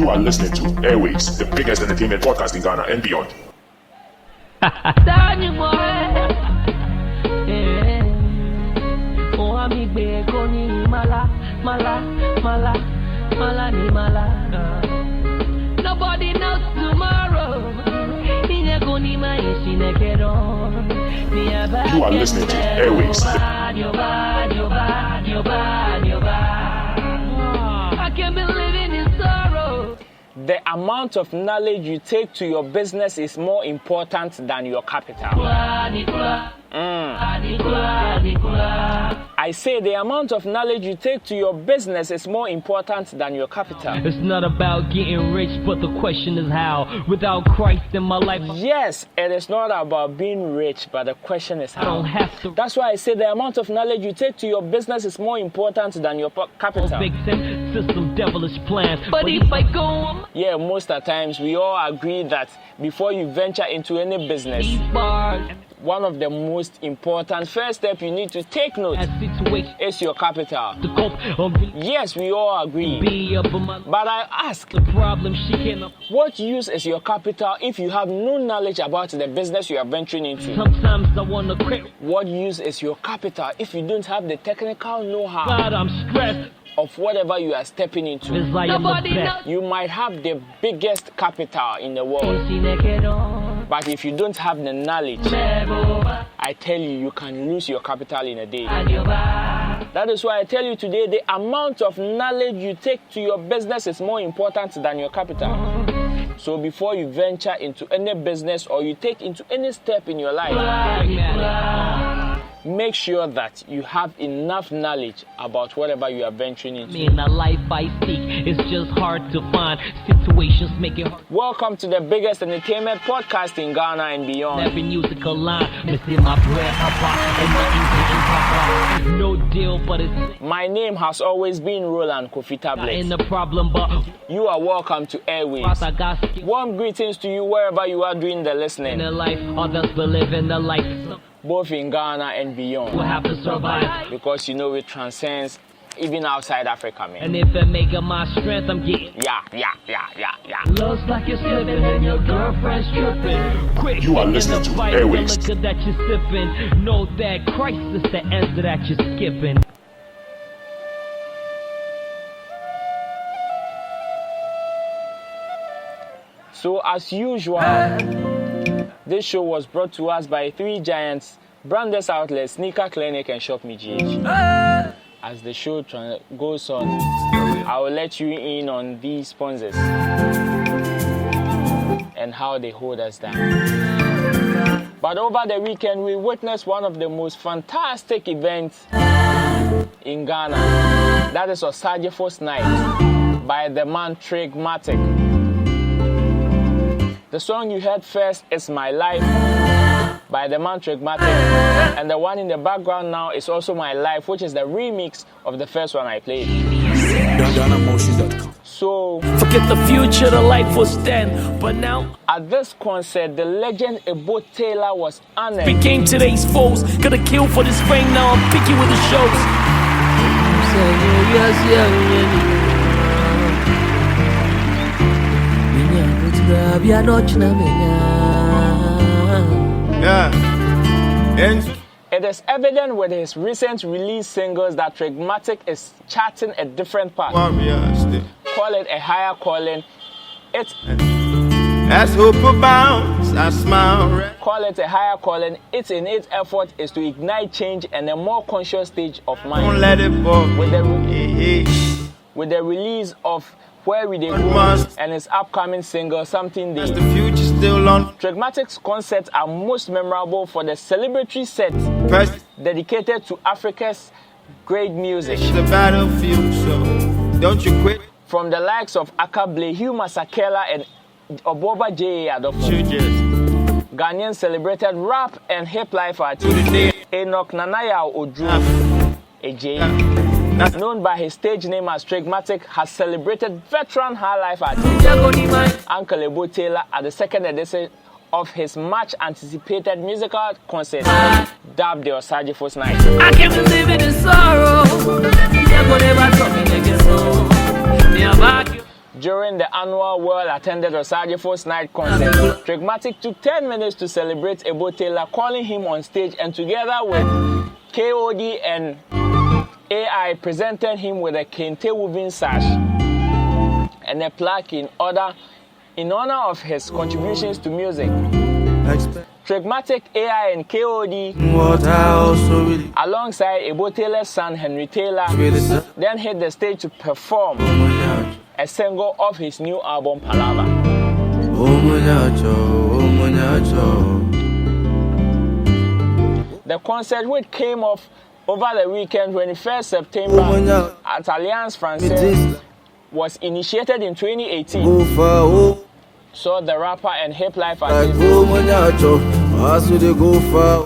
You are listening to Airwaves, the biggest entertainment podcast in Ghana and beyond. Nobody knows tomorrow. You are listening to Airwaves. I can't be living in sorrow. The amount of knowledge you take to your business is more important than your capital. I say the amount of knowledge you take to your business is more important than your capital. It's not about getting rich, but the question is how. Without Christ in my life, Yes, it is not about being rich, but the question is I don't how. have to. That's why I say the amount of knowledge you take to your business is more important than your capital. Fix him, system devilish plans. But if I go, Yeah, most of the times we all agree that before you venture into any business, these bars, one of the most important first step you need to take note that situation is your capital. to cope or Yes, we all agree. be up on my But I ask, the problem she can't. what use is your capital if you have no knowledge about the business you are venturing into? Sometimes I wanna quit. What use is your capital if you don't have the technical know-how God, I'm stressed. of whatever you are stepping into? It's like Nobody I'm the knows. best. You might have the biggest capital in the world, but if you don't have the knowledge, I tell you, you can lose your capital in a day. That is why I tell you today, the amount of knowledge you take to your business is more important than your capital. So before you venture into any business or you take into any step in your life, make sure that you have enough knowledge about whatever you are venturing into. In the life I seek, it's just hard to find. Situations make it hard. Welcome to the biggest entertainment podcast in Ghana and beyond. Every musical line, missing my bread, and nothing. No deal, but it's My name has always been Roland Kofi in Tablet. the problem, but You are welcome to Airwaves. I got skin Warm greetings to you wherever you are doing the in listening, the life, others believe in the life. both in Ghana and We'll beyond, have to survive. because you know it transcends even outside Africa, man. And if it make it my strength, I'm getting. Yeah. Looks like you're slipping and your girlfriend's tripping. Quick, You are in listening the to fight, Airwaves. the liquor that you're sipping. Know that Christ is the answer that you're skipping. So as usual, this show was brought to us by three giants: Branders Outlet, Sneaker Clinic, and Shop Me GH. As the show goes on, I will let you in on these sponsors and how they hold us down. But over the weekend, we witnessed one of the most fantastic events in Ghana. That is Osagefos Night by the man Trigmatic. The song you heard first is My Life by the man Trigmatic, and the one in the background now is also My Life, which is the remix of the first one I played. So Forget the future, the life will stand. But now, at this concert, the legend Ebo Taylor was honored. became today's foes. Gotta kill for this fame, now I'm picky with the shows. It is evident with his recent release singles that Trigmatic is charting a different path. Call it a higher calling. As hope abounds, I smile. Call it a higher calling. Its innate effort is to ignite change and a more conscious stage of Don't mind. let it fall. With the release of Where We Dey Go Must. and his upcoming single Something As the Day, future still on. Trigmatic's concerts are most memorable for the celebratory set Press dedicated to Africa's great music. the battlefield, so don't you quit. From the likes of Akable, Hugh Masakela, and Oboba J. Adofo. You just Ghanaian celebrated rap and hip life artist today. Enoch Nanaya Odru, AJ, known by his stage name as Trigmatic, has celebrated veteran high life artist Uncle Ebo Taylor at the second edition of his much anticipated musical concert dubbed the Osagefos Night. I can't believe it in sorrow. During the annual well-attended Osagyefos Night concert, Trickmatic took 10 minutes to celebrate Ebo Taylor, calling him on stage, and together with KOD and AI presented him with a kente woven sash and a plaque in honor of his contributions to music. Trickmatic, AI, and KOD, alongside Ebo Taylor's son Henry Taylor, then hit the stage to perform a single of his new album, Palava. The concert, which came off over the weekend, 21st September, at Alliance Francaise, was initiated in 2018. Saw the rapper and hip life artist,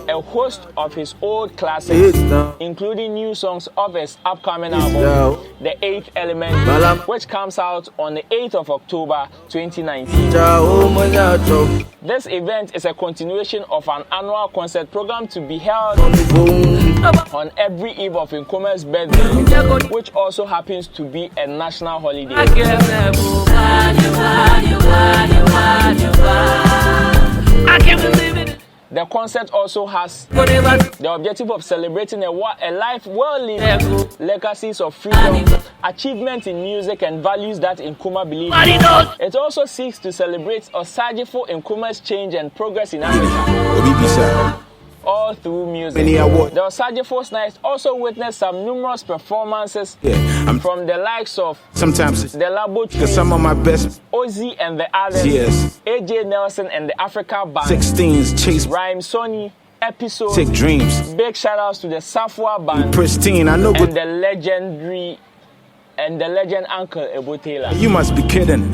a host of his old classics, including new songs of his upcoming album, The Eighth Element, which comes out on the 8th of October 2019. This event is a continuation of an annual concert program to be held on every eve of Nkoma's birthday, which also happens to be a national holiday. The concert also has the objective of celebrating a life well lived, legacies of freedom, achievements in music, and values that Nkrumah believes in. It also seeks to celebrate Osagyefo Nkrumah's change and progress in Africa, all through music. The Osagyefos Night also witnessed some numerous performances from the likes of the Laboratories, some of my best Ozzy and the others, AJ Nelson and the Africa Band, 16s, Chase, Rhyme Sonny, Episode, Sick Dreams, big shout outs to the Safwa Band, Pristine, I know, and the legend Uncle Ebo Taylor. You must be kidding.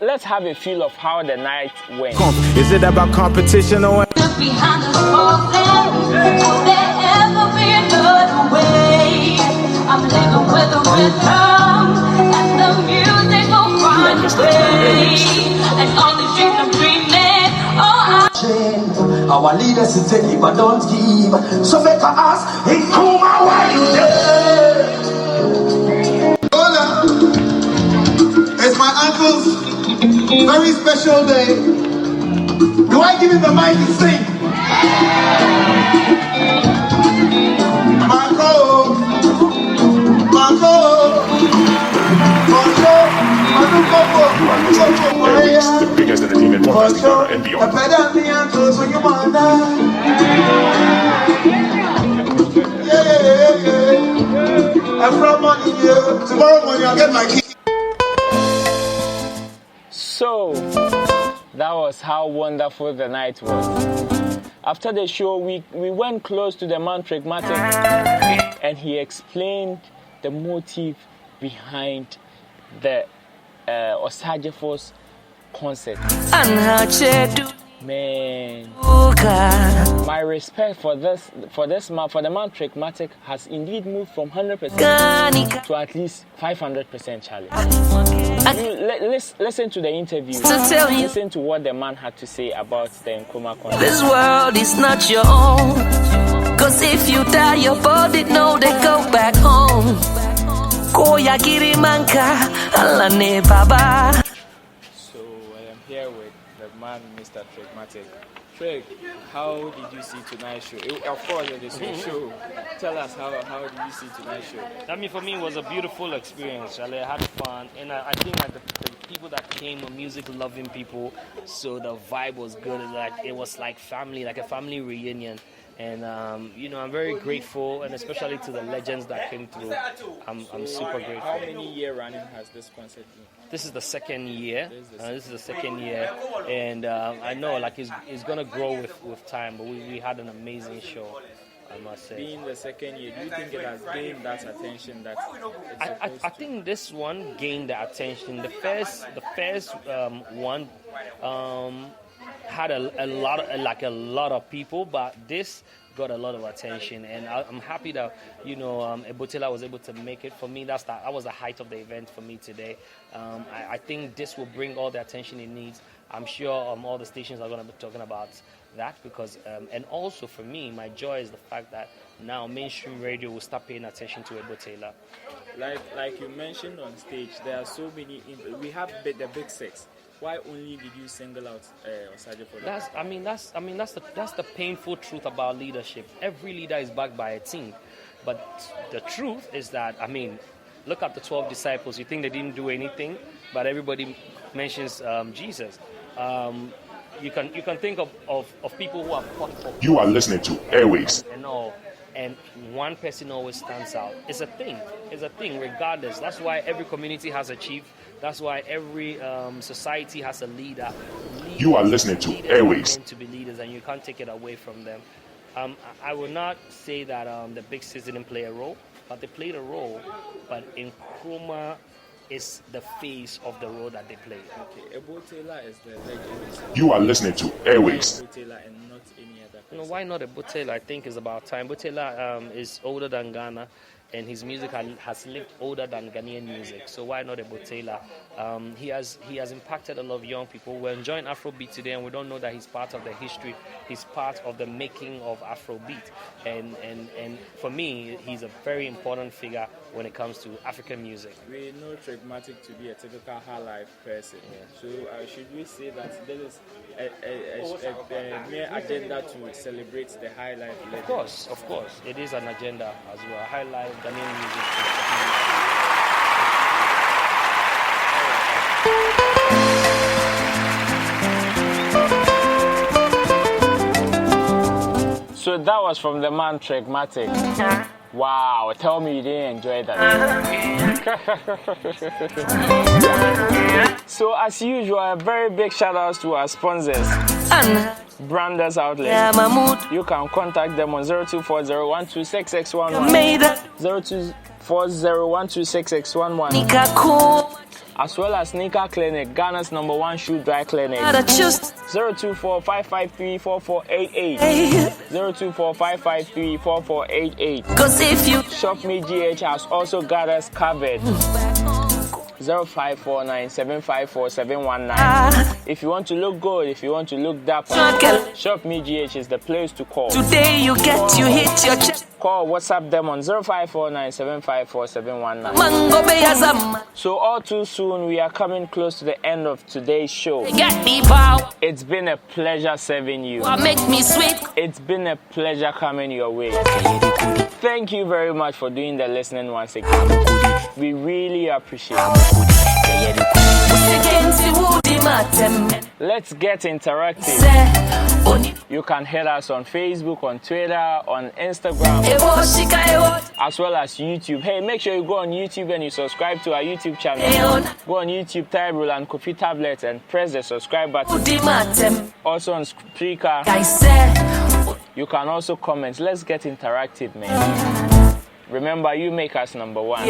Let's have a feel of how the night went. Is it about competition or what? Behind the problem, will there ever be another way? I'm living with the rhythm, and the music will find its way. And all the dreams I'm dreaming, our leaders is take but don't give. So make her ask, hey, Nkrumah, why you there? Hola, it's my uncle's very special day. Do I give him the mic to sing? Marco, the biggest entertainment podcast in Ghana and beyond. Tomorrow morning I'll get my key. So, that was how wonderful the night was. After the show, we went close to the man Trickmatic, and he explained the motive behind the Osagyefos concert. Man, my respect for the man Trickmatic has indeed moved from 100% to at least 500% challenge. Listen to the interview. Listen to what the man had to say about the Nkrumah concert. This world is not your own, 'cause if you die, your body know they go back home. Koya Kirimanka, Alane Baba. So I am here with the man, Mr. Trickmatic. Trick, how did you see tonight's show? Of course, it is your show. Tell us how did you see tonight's show? I mean, for me, it was a beautiful experience. I had fun, and I think that the people that came were music-loving people, so the vibe was good. It was like family, like a family reunion. And I'm very grateful, and especially to the legends that came through. I'm super grateful. How many years running has this concert been? This is the second year. And I know it's gonna grow with time. But we had an amazing show, I must say. Being the second year, do you think it has gained that attention that I think this one gained the attention. The first one had a lot of people, but this got a lot of attention, and I'm happy that Ebo Taylor was able to make it. For me, that was the height of the event for me today. I think this will bring all the attention it needs. I'm sure all the stations are going to be talking about that because, and also for me, my joy is the fact that now mainstream radio will start paying attention to Ebo Taylor. Like you mentioned on stage, there are so many. We have the big six. Why only did you single out Osaje for that? That's the painful truth about leadership. Every leader is backed by a team, but the truth is that look at the 12 disciples. You think they didn't do anything, but everybody mentions Jesus. You can think of people who have fought for. You are listening to Airways. And all. And one person always stands out. It's a thing, regardless. That's why every community has a chief. That's why every society has a leader. You are listening to Airways. To be leaders, and you can't take it away from them. I will not say that the Big Six didn't play a role, but they played a role. But Nkrumah is the face of the role that they play. Okay, Ebo Taylor is the legend. You are listening to Airways. Ebo Taylor and not any other person. No, why not Ebo Taylor? I think it's about time. Ebo Taylor is older than Ghana, and his music has lived older than Ghanaian music. So why not Ebo Taylor? He has impacted a lot of young people. We're enjoying Afrobeat today, and we don't know that he's part of the history. He's part of the making of Afrobeat. And for me, he's a very important figure when it comes to African music. We know Tregmatic to be a typical high life person. Yeah. So should we say that there is a mere agenda to celebrate the high life? Of course. It is an agenda as well. High life, Ghanaian music. So that was from the man Tregmatic. Wow, tell me you didn't enjoy that. So as usual, a very big shout out to our sponsors. Branders Outlet. You can contact them on 0240126611, 0240126611, as well as Sneaker Clinic, Ghana's #1 shoe dry clinic. 024-553-4488, 024-553-4488. Shop Me GH has also got us covered. 0549-754-719. If you want to look good, if you want to look dapper, Shop Me GH is the place to call. Today you get you hit your chest. Call WhatsApp them on 0549-754-719. So all too soon, we are coming close to the end of today's show. It's been a pleasure serving you. Make me sweet. It's been a pleasure coming your way. Thank you very much for doing the listening once again. We really appreciate it. Let's get interactive. You can hit us on Facebook, on Twitter, on Instagram, as well as YouTube. Hey, make sure you go on YouTube and you subscribe to our YouTube channel. Go on YouTube, type Roland Kofi Tablet and press the subscribe button. Also on Spreaker. You can also comment. Let's get interactive, man. Remember, you make us #1.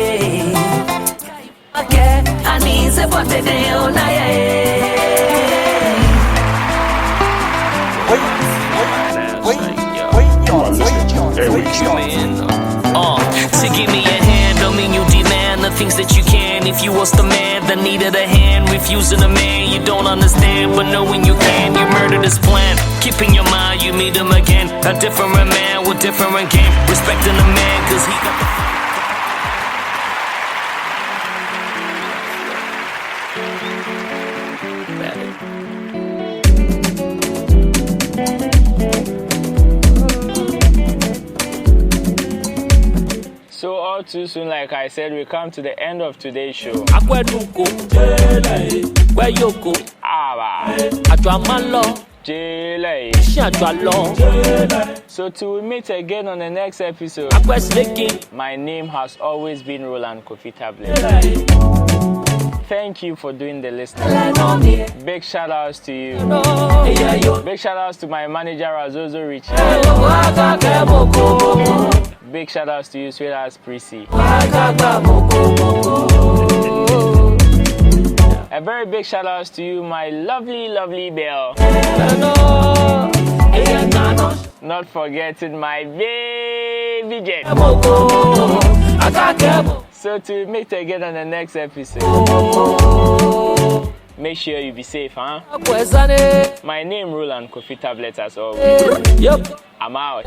To give me a hand don't mean you demand the things that you can. If you was the man that needed a hand, refusing a man you don't understand, but knowing you can, you murdered his plan. Keeping your mind, you meet him again. A different man with different game. Respecting the man cause he got the So all too soon, like I said, we come to the end of today's show. So till we meet again on the next episode, my name has always been Roland Kofi Tablet. Thank you for doing the listening. Big shout outs to you. Big shout outs to my manager Azozo Richie. Big shout outs to you, sweetheart Prissy. A very big shout outs to you, my lovely Belle. Not forgetting my baby Jet. So to meet again on the next episode, Make sure you be safe, huh? My name Roland Kofi Tablet as always. I'm out.